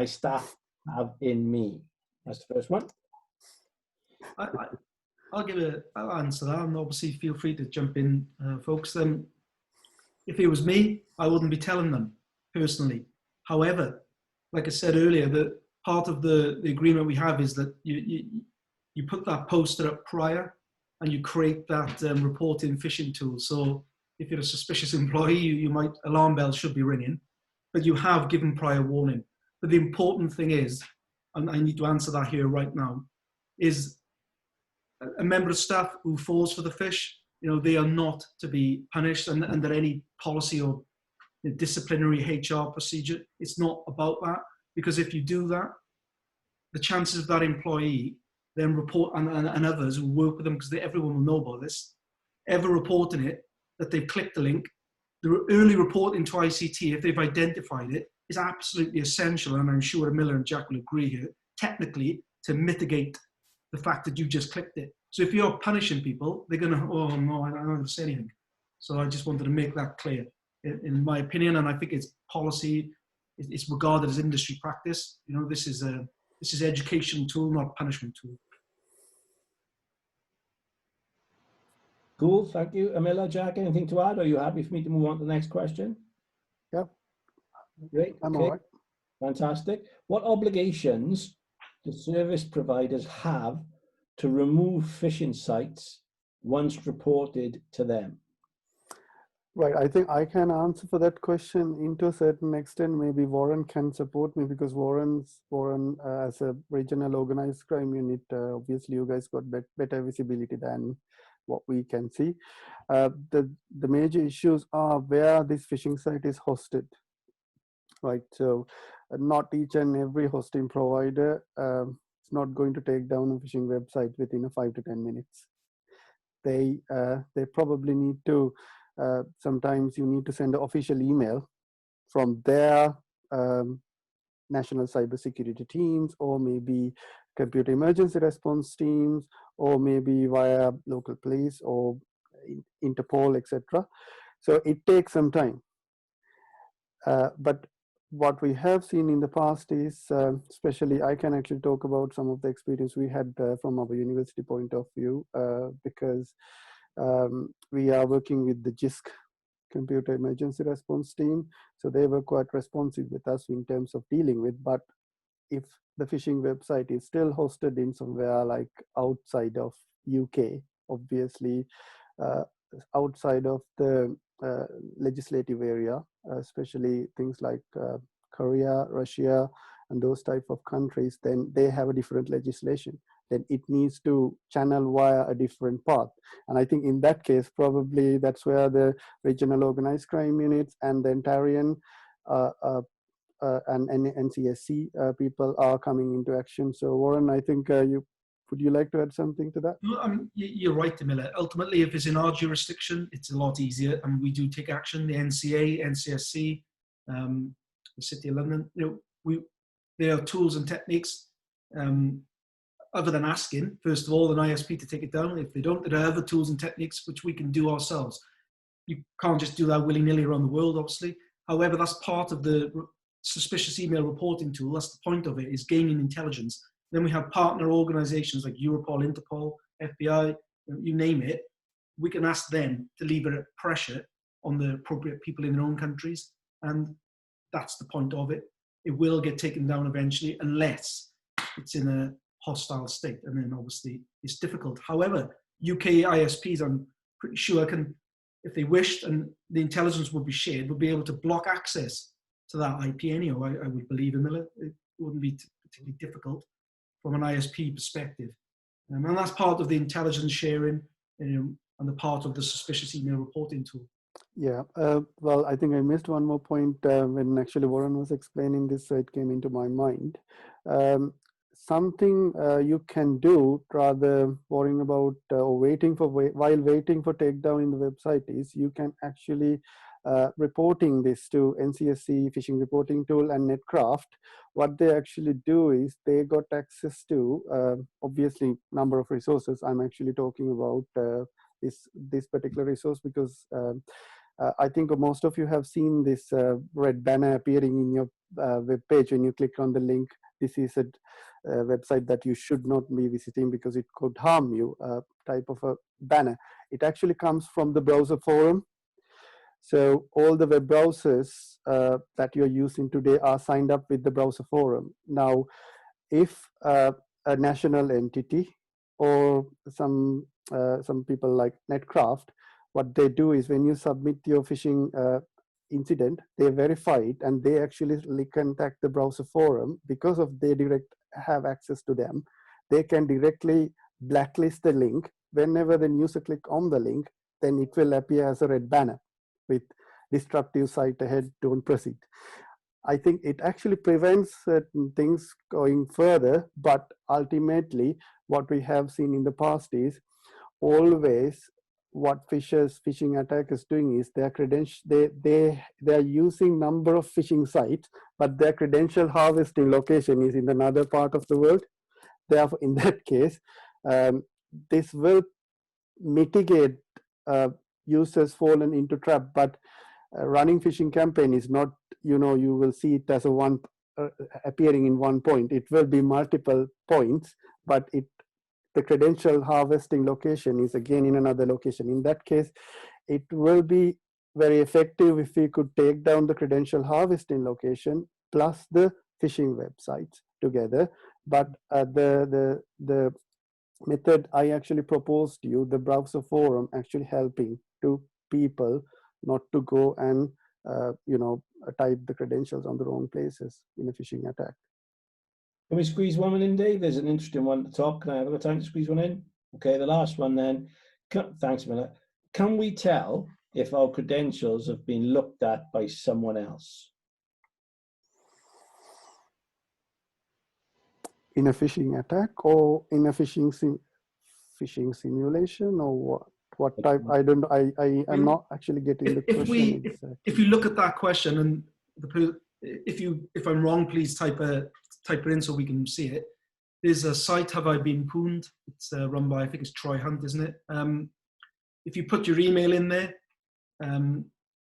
staff have in me? That's the first one. I'll answer that, and obviously feel free to jump in, folks. If it was me, I wouldn't be telling them personally. However, like I said earlier, that part of the agreement we have is that you put that poster up prior, and you create that reporting phishing tool. So if you're a suspicious employee, alarm bells should be ringing, but you have given prior warning. But the important thing is, and I need to answer that here right now, is a member of staff who falls for the phish, they are not to be punished under any policy or disciplinary HR procedure. It's not about that, because if you do that, the chances of that employee then report, and others who work with them, because everyone will know about this, ever reporting it, that they've clicked the link. The early reporting to ICT, if they've identified it, is absolutely essential, and I'm sure Miller and Jack will agree here, technically, to mitigate the fact that you just clicked it. So if you're punishing people, they're going to, oh no, I don't want to say anything. So I just wanted to make that clear, in my opinion, and I think it's policy, it's regarded as industry practice. This is education tool, not punishment tool. Cool, thank you. Amila, Jack, anything to add? Or are you happy for me to move on to the next question? Yeah. Great. I'm okay. all right. Fantastic. What obligations do service providers have to remove phishing sites once reported to them? Right, I think I can answer for that question into a certain extent. Maybe Warren can support me, because Warren as a regional organized crime unit, obviously you guys got better visibility than what we can see. The major issues are where this phishing site is hosted, right? So not each and every hosting provider is not going to take down a phishing website within 5 to 10 minutes. They probably need to, sometimes you need to send an official email from their national cybersecurity teams, or maybe computer emergency response teams, or maybe via local police or Interpol, etc. So it takes some time. But what we have seen in the past is, especially I can actually talk about some of the experience we had from our university point of view, because we are working with the JISC computer emergency response team. So they were quite responsive with us in terms of dealing with, but if the phishing website is still hosted in somewhere like outside of UK, obviously outside of the legislative area, especially things like Korea, Russia, and those type of countries, then they have a different legislation. Then it needs to channel via a different path. And I think in that case, probably that's where the regional organized crime units and then Tarian and NCSC people are coming into action. So Warren, I think would you like to add something to that? No, you're right, Miller. Ultimately, if it's in our jurisdiction, it's a lot easier, and we do take action. The NCA, NCSC, the City of London, there are tools and techniques. Other than asking, first of all, an ISP to take it down. If they don't, there are other tools and techniques which we can do ourselves. You can't just do that willy-nilly around the world, obviously. However, that's part of the suspicious email reporting tool. That's the point of it, is gaining intelligence. Then we have partner organizations like Europol, Interpol, FBI, you name it. We can ask them to lever pressure on the appropriate people in their own countries. And that's the point of it. It will get taken down eventually, unless it's in a hostile state. And then obviously it's difficult. However, UK ISPs, I'm pretty sure, can, if they wished and the intelligence would be shared, would be able to block access to that IP anyway, I would believe, Miller. It wouldn't be particularly difficult from an ISP perspective. And that's part of the intelligence sharing and the part of the suspicious email reporting tool. Yeah, well, I think I missed one more point when actually Warren was explaining this, so it came into my mind. Something you can do rather worrying about or waiting for, while waiting for takedown in the website, is you can actually reporting this to NCSC phishing reporting tool and Netcraft. What they actually do is they got access to obviously number of resources. I'm actually talking about this particular resource because I think most of you have seen this red banner appearing in your web page when you click on the link. This is a website that you should not be visiting because it could harm you, type of a banner. It actually comes from the browser forum. So all the web browsers that you're using today are signed up with the browser forum. Now, if a national entity or some people like Netcraft, what they do is when you submit your phishing incident, they verify it and they actually contact the browser forum. Because of they direct have access to them, they can directly blacklist the link. Whenever the user click on the link, then it will appear as a red banner with destructive site ahead, don't proceed. I think it actually prevents certain things going further, but ultimately what we have seen in the past is always what phishing attack is doing is their they're using number of phishing sites, but their credential harvesting location is in another part of the world. Therefore, in that case, this will mitigate users fallen into trap, but running phishing campaign is not, you will see it as a one appearing in one point. It will be multiple points, but the credential harvesting location is again in another location. In that case, it will be very effective if we could take down the credential harvesting location plus the phishing websites together. But the method I actually proposed to you, the browser forum, actually helping to people not to go and type the credentials on the wrong places in a phishing attack. Can we squeeze one in, Dave? There's an interesting one at the top. Can I have a time to squeeze one in? Okay, the last one then. Thanks, Miller. Can we tell if our credentials have been looked at by someone else? In a phishing attack or in a phishing simulation, or what type? I am not actually getting the question. If you look at that question, and if I'm wrong, please type it in so we can see it. There's a site, Have I Been Pwned? It's run by, I think it's Troy Hunt, isn't it? If you put your email in there,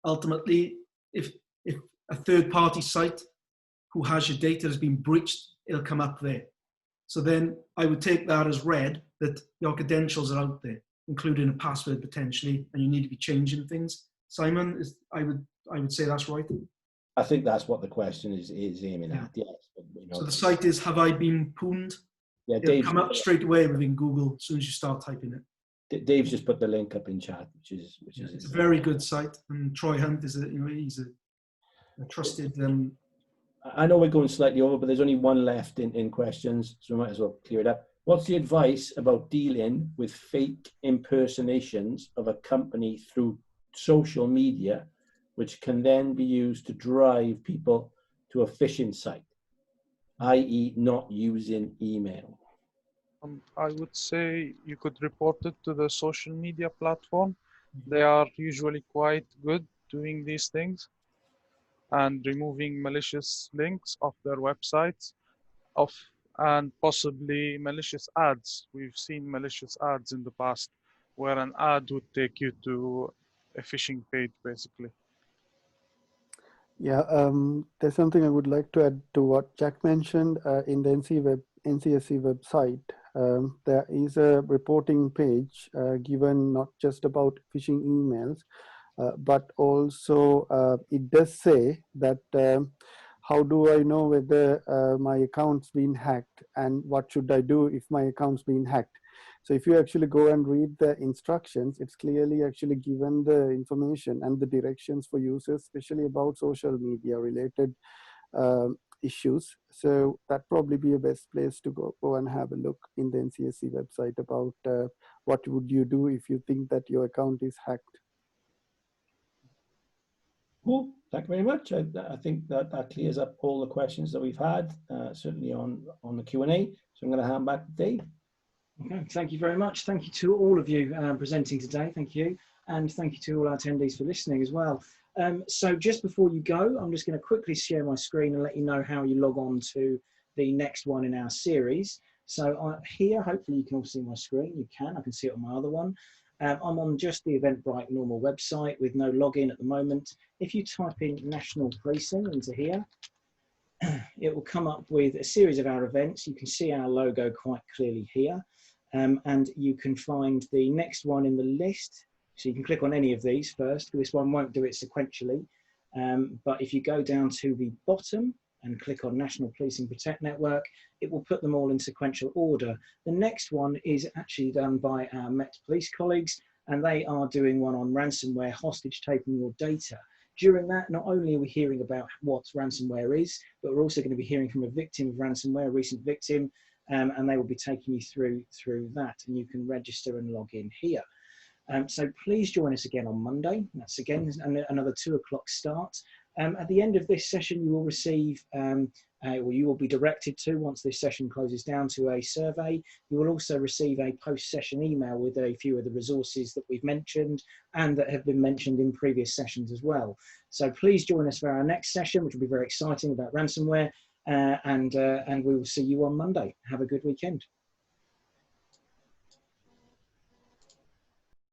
ultimately, if a third-party site who has your data has been breached, it'll come up there. So then I would take that as read that your credentials are out there, including a password potentially, and you need to be changing things. Simon, I would say that's right. I think that's what the question is aiming at. Yes. So the site is Have I Been Pwned? Yeah, It'll come up straight away within Google as soon as you start typing it. Dave's just put the link up in chat, which is it's a very good site, and Troy Hunt is he's a trusted. I know we're going slightly over, but there's only one left in questions, so we might as well clear it up. What's the advice about dealing with fake impersonations of a company through social media which can then be used to drive people to a phishing site, i.e. not using email? I would say you could report it to the social media platform. They are usually quite good doing these things and removing malicious links off their websites and possibly malicious ads. We've seen malicious ads in the past where an ad would take you to a phishing page, basically. Yeah, there's something I would like to add to what Jack mentioned. In the NCSC website, there is a reporting page given not just about phishing emails, but also it does say that how do I know whether my account's been hacked, and what should I do if my account's been hacked? So if you actually go and read the instructions, it's clearly actually given the information and the directions for users, especially about social media related issues. So that probably be a best place to go and have a look in the NCSC website about what would you do if you think that your account is hacked. Cool. Thank you very much. I think that clears up all the questions that we've had, certainly on the Q&A. So I'm going to hand back to Dave. Okay, thank you very much. Thank you to all of you presenting today. Thank you. And thank you to all our attendees for listening as well. So just before you go, I'm just going to quickly share my screen and let you know how you log on to the next one in our series. So here, hopefully you can all see my screen. You can. I can see it on my other one. I'm on just the Eventbrite normal website with no login at the moment. If you type in National Policing into here, it will come up with a series of our events. You can see our logo quite clearly here. And you can find the next one in the list. So you can click on any of these first. This one won't do it sequentially. But if you go down to the bottom and click on National Policing Protect Network, it will put them all in sequential order. The next one is actually done by our Met Police colleagues, and they are doing one on ransomware hostage taking your data. During that, not only are we hearing about what ransomware is, but we're also going to be hearing from a victim of ransomware, a recent victim, and they will be taking you through that, and you can register and log in here. So please join us again on Monday. That's again another 2 o'clock start. At the end of this session, you will receive, or you will be directed to, once this session closes down, to a survey. You will also receive a post-session email with a few of the resources that we've mentioned and that have been mentioned in previous sessions as well. So please join us for our next session, which will be very exciting, about ransomware. And we will see you on Monday. Have a good weekend.